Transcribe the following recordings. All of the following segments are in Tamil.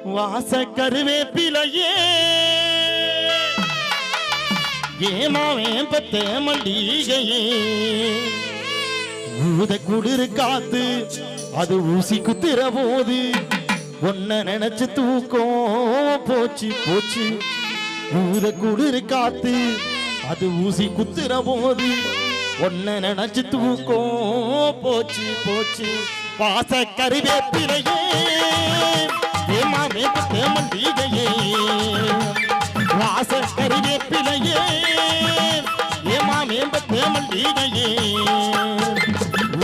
வாச கருவேப்பிலையே ஏமாவேன் பத்த மல்லிகையே ஊத குளிர் காத்து அது ஊசி குத்துற போது ஒன்ன நினைச்சு தூக்கம் போச்சு போச்சு ஊத குளிர் காத்து அது ஊசி குத்துற போது ஒன்ன நினைச்சு தூக்கம் போச்சு போச்சு வாச கருவேப்பிலையே ஏமாவேன் பத்த மல்லிகையே வாச கருவேப்பிலையே ஏமாவேன் பத்த மல்லிகையே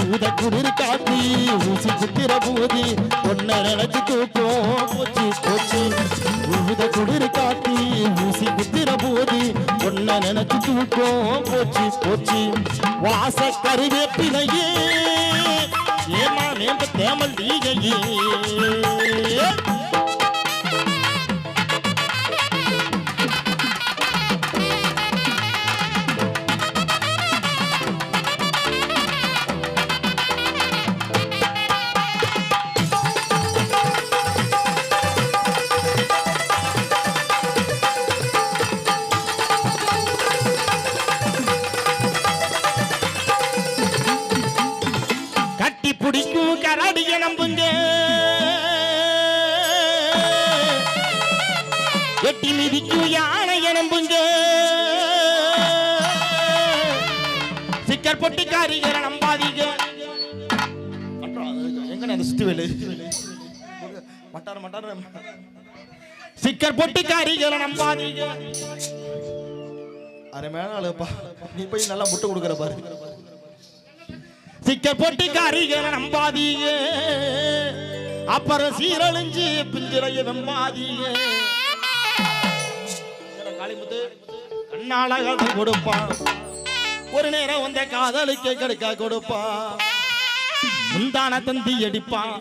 ஊத குளிர் காத்து ஊசி குத்திர போது ஒன்ன நினைச்சு தூக்கம் போச்சு போச்சு ஊத குளிர் காத்து ஊசி குத்திர போது ஒன்ன நினைச்சு தூக்கம் போச்சு போச்சு வாச கருவேப்பிலையே ஏமாவேன் பத்த மல்லிகையே பிடிக்கும் கரடிய நம்புங்க எட்டி மிதிக்கும் யானைய நம்புங்க சிக்கர் பொட்டி காரிகர நம்பாதீங்க எங்க சுத்துவேலு மட்டார மட்டார சிக்கர் பொட்டி காரிகர நம்பாதீங்க அரே மேலாளப்பா நீ போய் நல்லா முட்டை கொடுக்கற பாரு சிக்க போட்டு காரிகளை நம்பாதீங்க அப்புறம் சீரழிஞ்சு பிஞ்சிரைய வெம்பாதீங்க காளிமுத்து கண்ணால காதல் கொடுப்பான் ஒரு நேரம் வந்த காதலுக்கு கடுக்க கொடுப்பான் முந்தான தந்தி அடிப்பான்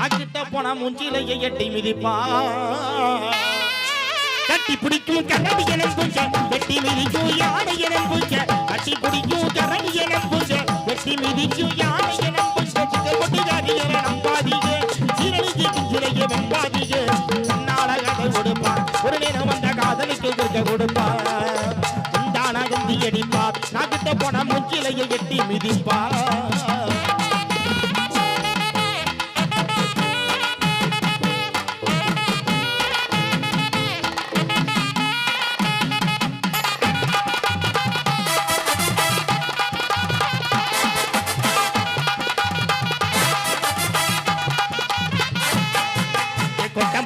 ஆக்கிட்ட போன மூஞ்சிலையை எட்டி மிதிப்பான் கட்டி பிடிக்கும் கரடி எனும் பூஜை வெட்டி மிதிக்கும் யானை எனும் பூஜை கட்டி பிடிக்கும் கரடி எனும் பூஜை வெட்டி மிதிக்கும் யானை எனும் பூஜை கொட்டுகாரி என நம்பாதீங்க சீரழிஞ்சி பிஞ்சிலைய வெம்பாதீங்க கண்ணால கதை கொடுப்பான் ஒரு நேரம் வந்த காதலுக்கு கொடுக்க கொடுப்பான் முந்தான கந்தி அடிப்பா நான் கிட்ட போன மூஞ்சிலையை எட்டி மிதிப்பா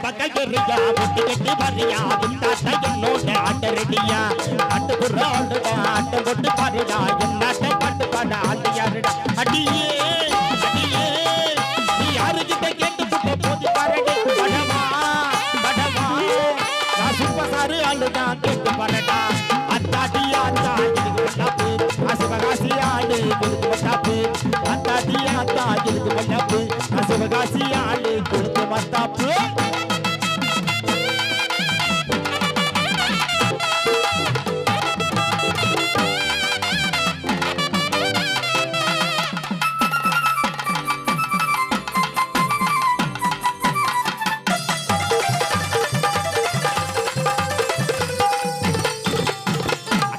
பக்கரியா புட்டி கட்டி பரியா புத்தாட்ட என்னோட ஆட்ட ரெடியா ஆட்டு குர்ராண்டு ஆட்ட கொட்டு பாருடா என்னாட்ட பாட்டு பாட ஆட்டியாருடா அடியே அடியே நீ யாருக்கிட்ட கேட்டு புட்ட போதி பாருடி படவா படவா நான் சுப்பசாரு ஆளுதான் கேட்டு பாருடா அத்தாடி ஆத்தா இதுக்கு மட்டாப்பு அசுவகாசி ஆளு கொடுத்து மட்டாப்பு அத்தாடி ஆத்தா இதுக்கு மட்டாப்பு அசுவகாசி ஆளு கொடுத்து மட்டாப்பு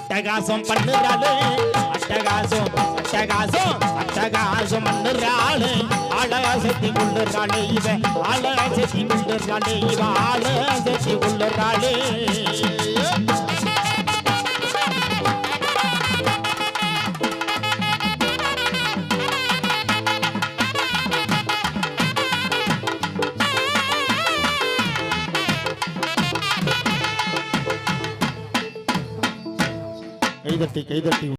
அட்டகாசம் பண்ணுறாளே அட்டகாசம் அட்டகாசம் அட்டகாசம் பண்ணுறாளே ஆள செத்தி கொள்ளுறாளே இவ ஆள செத்தி கொள்ளுறாளே இவ ஆள செத்தி கொள்ளுறாளே கைதட்டி கைதட்டி